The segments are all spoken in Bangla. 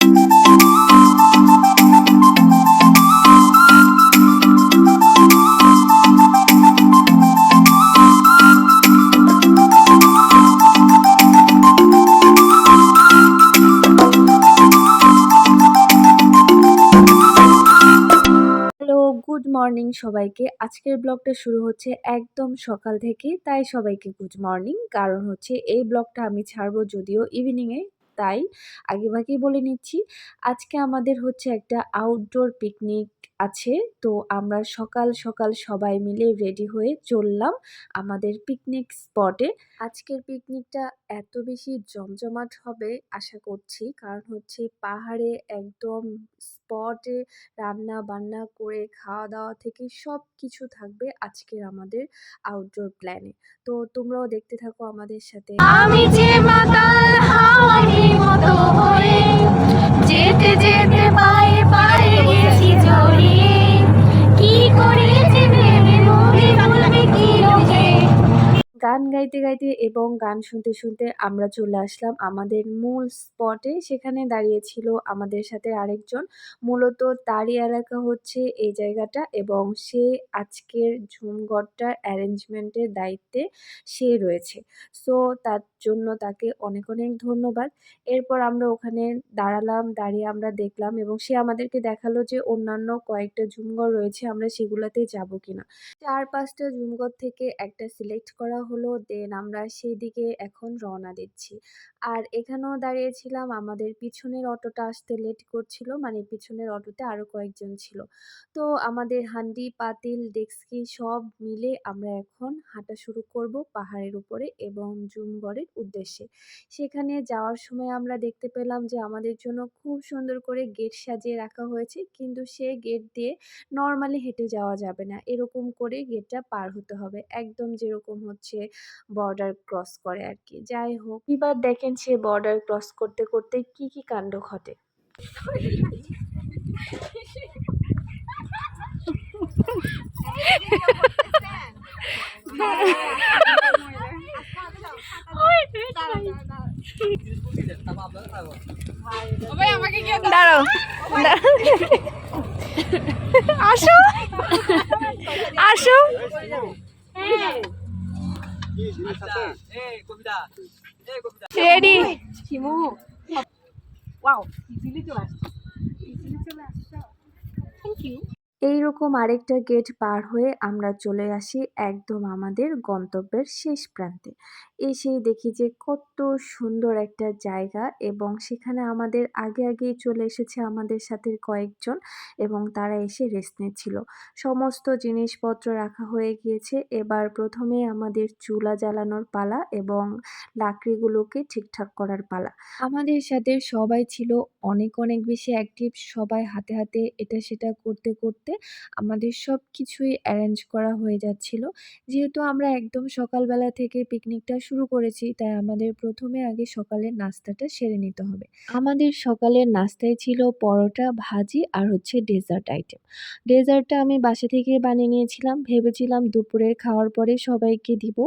গুড মর্নিং সবাইকে। আজকের ব্লগটা শুরু হচ্ছে একদম সকাল থেকে, তাই সবাইকে গুড মর্নিং। কারণ হচ্ছে এই ব্লগটা আমি ছাড়বো যদিও ইভিনিংয়ে, তাই আগেভাগেই বলে নিচ্ছি। আজকে আমাদের হচ্ছে একটা আউটডোর পিকনিক আছে। তো আমরা সকাল সকাল সবাই মিলে রেডি হয়ে চললাম আমাদের পিকনিক স্পটে। আজকের পিকনিকটা এত বেশি জমজমাট হবে আশা করছি, কারণ হচ্ছে পাহাড়ে একদম স্পটে রান্না বান্না করে খাওয়া দাওয়া থেকে সব কিছু থাকবে আজকের আমাদের আউটডোর প্ল্যানে। তো তোমরাও দেখতে থাকো আমাদের সাথে। আমি যে মাতাল হাওয়ার মতো হয়ে যেতে যেতে পায়ে পায়ে গেছি জড়িয়ে, কি করে যে ভেবে মরে বলবে কি লোকে। গান গাইতে গাইতে এবং গান শুনতে শুনতে আমরা চলে আসলাম আমাদের মূল স্পটে। সেখানে দাঁড়িয়েছিল আমাদের সাথে আরেকজন, মূলত তারই এলাকা হচ্ছে এই জায়গাটা, এবং সে আজকের ঝুমঘরটার অ্যারেঞ্জমেন্টের দায়িত্বে সে রয়েছে। সো তার জন্য তাকে অনেক অনেক ধন্যবাদ। এরপর আমরা ওখানে দাঁড়ালাম, দাঁড়িয়ে আমরা দেখলাম এবং সে আমাদেরকে দেখালো যে অন্যান্য কয়েকটা ঝুমঘর রয়েছে, আমরা সেগুলোতে যাব কিনা। ৪-৫টা ঝুমঘর থেকে একটা সিলেক্ট করা হলো, দেন আমরা সেই দিকে এখন রওনা দিচ্ছি। আর এখানেও দাঁড়িয়েছিলাম, আমাদের পিছনের অটোটা আসতে লেট করছিল, মানে পিছনের অটোতে আরও কয়েকজন ছিল। তো আমাদের হান্ডি পাতিল ডেক্সি সব মিলে আমরা এখন হাঁটা শুরু করব পাহাড়ের উপরে এবং ঝুমঘরের উদ্দেশ্যে। সেখানে যাওয়ার সময় আমরা দেখতে পেলাম যে আমাদের জন্য খুব সুন্দর করে গেট সাজিয়ে রাখা হয়েছে, কিন্তু সে গেট দিয়ে নর্মালি হেঁটে যাওয়া যাবে না, এরকম করে গেটটা পার হতে হবে, একদম যেরকম হচ্ছে বর্ডার ক্রস করে আর কি। যাই হোক, এবার দেখেন সে বর্ডার ক্রস করতে করতে কি কি কাণ্ড ঘটে। দাঁড়াও, আসো আসো। রেডি। Thank you. এইরকম আরেকটা গেট পার হয়ে আমরা চলে আসি একদম আমাদের গন্তব্যের শেষ প্রান্তে। এসেই দেখি যে কত সুন্দর একটা জায়গা, এবং সেখানে আমাদের আগে আগেই চলে এসেছে আমাদের সাথে কয়েকজন, এবং তারা এসে রেস্ট নিচ্ছিল। সমস্ত জিনিসপত্র রাখা হয়ে গিয়েছে। এবার প্রথমে আমাদের চুলা জ্বালানোর পালা এবং লাকড়িগুলোকে ঠিকঠাক করার পালা। আমাদের সাথে সবাই ছিল অনেক অনেক বেশি অ্যাক্টিভ, সবাই হাতে হাতে এটা সেটা করতে করতে আমাদের সব কিছুই অ্যারেঞ্জ করা হয়ে যাচ্ছিল। যেহেতু আমরা একদম সকালবেলা থেকে পিকনিকটা শুরু করেছি, তাই আমাদের প্রথমে আগে সকালের নাস্তাটা সেরে নিতে হবে। আমাদের সকালের নাস্তায় ছিল পরোটা, ভাজি আর হচ্ছে ডেজার্ট আইটেম। ডেজার্টটা আমি বাসা থেকে বানিয়ে নিয়েছিলাম, ভেবেছিলাম দুপুরের খাওয়ার পরে সবাইকে দিব,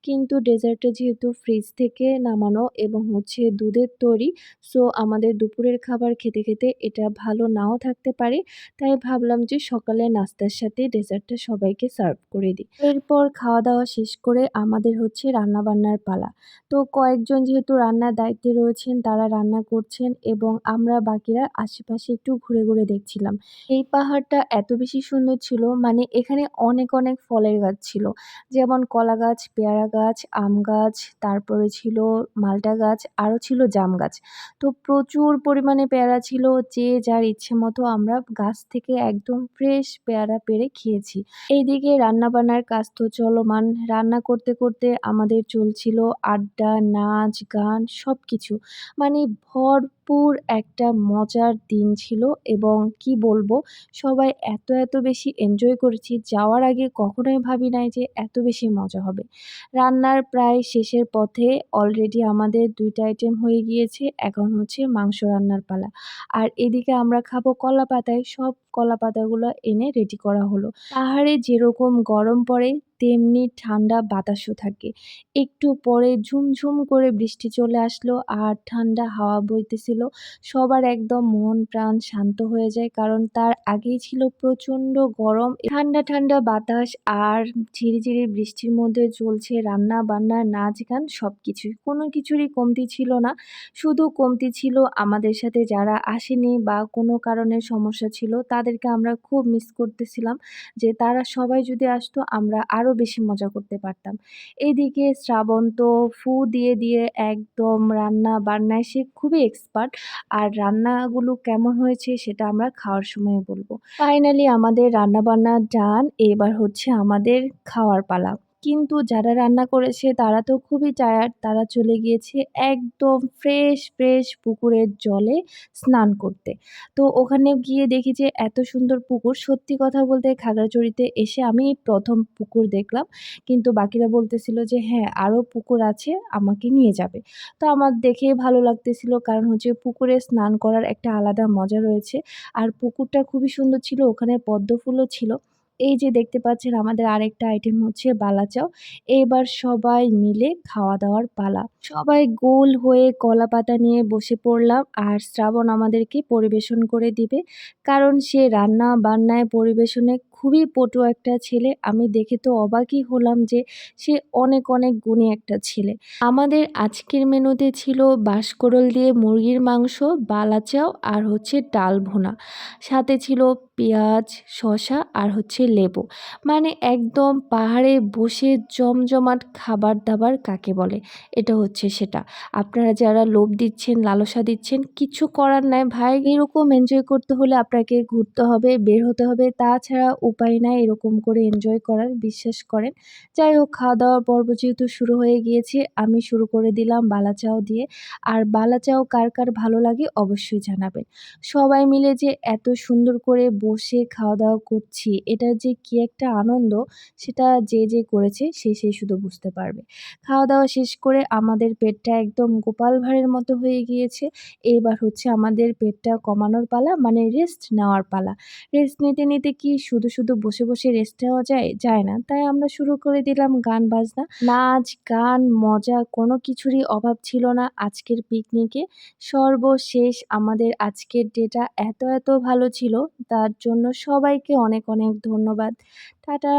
কিন্তু ডেজার্টটা যেহেতু ফ্রিজ থেকে নামানো এবং হচ্ছে দুধের তৈরি, সো আমাদের দুপুরের খাবার খেতে খেতে এটা ভালো নাও থাকতে পারে, তাই ভাবলাম যে সকালে নাস্তার সাথে ডেজার্টটা সবাইকে সার্ভ করে দিই। এরপর খাওয়া দাওয়া শেষ করে আমাদের হচ্ছে রান্নাবান্নার পালা। তো কয়েকজন যেহেতু রান্নার দায়িত্বে রয়েছেন, তারা রান্না করছেন এবং আমরা বাকিরা আশেপাশে একটু ঘুরে ঘুরে দেখছিলাম। এই পাহাড়টা এত বেশি সুন্দর ছিল, মানে এখানে অনেক অনেক ফলের গাছ ছিল, যেমন কলা গাছ, পেয়ারা গাছ, আম গাছ, তারপরে ছিল মালটা গাছ, আরও ছিল জাম গাছ। তো প্রচুর পরিমাণে পেয়ারা ছিল, যে যার ইচ্ছে মতো আমরা গাছ থেকে একদম ফ্রেশ পেয়ারা পেড়ে খেয়েছি। এইদিকে রান্নাবান্নার কাজ তো চলমান, রান্না করতে করতে আমাদের চলছিল আড্ডা, নাচ, গান সবকিছু। মানে ভরপুর একটা মজার দিন ছিল, এবং কি বলবো, সবাই এত এত বেশি এনজয় করেছি, যাওয়ার আগে কখনোই ভাবি নাই যে এত বেশি মজা হবে। রান্নার প্রায় শেষের পথে, অলরেডি আমাদের ২টা আইটেম হয়ে গিয়েছে, এখন হচ্ছে মাংস রান্নার পালা। আর এদিকে আমরা খাবো কলা পাতায়, সব কলা পাতাগুলো এনে রেডি করা হলো। পাহাড়ে যেরকম গরম পড়ে তেমনি ঠান্ডা বাতাসও থাকে। একটু পরে ঝুমঝুম করে বৃষ্টি চলে আসলো আর ঠান্ডা হাওয়া বইতেছিল। সবার একদম মন প্রাণ শান্ত হয়ে যায়, কারণ তার আগেই ছিল প্রচণ্ড গরম। ঠান্ডা ঠান্ডা বাতাস আর ঝিরিঝিরি বৃষ্টির মধ্যে চলছে রান্না বান্না, নাচ গান, সবকিছুই। কোনো কিছুরই কমতি ছিল না। শুধু কমতি ছিল আমাদের সাথে যারা আসেনি বা কোনো কারণে সমস্যা ছিল, তাদেরকে আমরা খুব মিস করতেছিলাম, যে তারা সবাই যদি আসতো আমরা আরো বেশি মজা করতে পারতাম। এদিকে শ্রাবণ তো ফু দিয়ে দিয়ে একদম রান্না বান্নায় সে খুবই এক্সপার্ট। আর রান্নাগুলো কেমন হয়েছে সেটা আমরা খাওয়ার সময় বলবো। ফাইনালি আমাদের রান্নাবান্না ডান। এবার হচ্ছে আমাদের খাওয়ার পালা। কিন্তু যারা রান্না করেছে তারা তো খুবই টায়ার্ড। তারা চলে গিয়েছে একদম ফ্রেশ পুকুরের জলে স্নান করতে। তো ওখানে গিয়ে দেখি যে এত সুন্দর পুকুর। সত্যি কথা বলতে খাগড়াছড়িতে এসে আমি ১ম পুকুর দেখলাম। কিন্তু বাকিরা বলতেছিল যে হ্যাঁ, আরও পুকুর আছে, আমাকে নিয়ে যাবে। তো আমার দেখে ভালো লাগতেছিল, কারণ হচ্ছে পুকুরে স্নান করার একটা আলাদা মজা রয়েছে। আর পুকুরটা খুবই সুন্দর ছিল, ওখানে পদ্ম ফুলও ছিল। এই যে দেখতে পাচ্ছেন আমাদের আরেকটা আইটেম হচ্ছে বালা চাও। এবার সবাই মিলে খাওয়া-দাওয়ার পালা। সবাই গোল হয়ে কলাপাতা নিয়ে বসে পড়লাম আর শ্রাবণ আমাদেরকে পরিবেশন করে দিবে। কারণ সে রান্না-বান্নায় পরিবেশনে খুবই পটু একটা ছেলে। আমি দেখে তো অবাকই হলাম যে সে অনেক গুণী একটা ছেলে। আমাদের আজকের মেনুতে ছিল বাঁশকরল দিয়ে মুরগির মাংস, বালা চাও আর হচ্ছে ডাল ভুনা। সাথে ছিল পেঁয়াজ, শসা আর হচ্ছে লেবু। মানে একদম পাহাড়ে বসে জমজমাট খাবার-দাবার কাকে বলে, এটা হচ্ছে সেটা। আপনারা যারা লোভ দিচ্ছেন, লালসা দিচ্ছেন, কিছু করার নাই ভাই। এরকম এনজয় করতে হলে আপনাকে ঘুরতে হবে, বের হতে হবে। তাছাড়া উপায় নাই এরকম করে এনজয় করার, বিশ্বাস করেন। যাই হোক, খাওয়া-দাওয়ার পর্ব যেহেতু শুরু হয়ে গিয়েছে, আমি শুরু করে দিলাম বালা চাও দিয়ে। আর বালা চাও কার ভালো লাগে অবশ্যই জানাবেন। সবাই মিলে যে এত সুন্দর করে বসে খাওয়া-দাওয়া করছি, এটার যে কি একটা আনন্দ, সেটা যে করেছে সে শুধু বুঝতে পারবে। খাওয়া-দাওয়া শেষ করে আমাদের পেটটা একদম গোপাল ভাঁড়ের মতো হয়ে গিয়েছে। এবার হচ্ছে আমাদের পেটটা কমানোর পালা, মানে রেস্ট নেওয়ার পালা। রেস্ট নিতে কি শুধু বসে রেস্ট নেওয়া যায়? যায় না। তাই আমরা শুরু করে দিলাম গান বাজনা। নাচ, গান, মজা কোনো কিছুরই অভাব ছিল না আজকের পিকনিকে। সর্বশেষ আমাদের আজকের ডেটা এত ভালো ছিল, তার জন্য সবাইকে অনেক ধন্যবাদ। টাটা।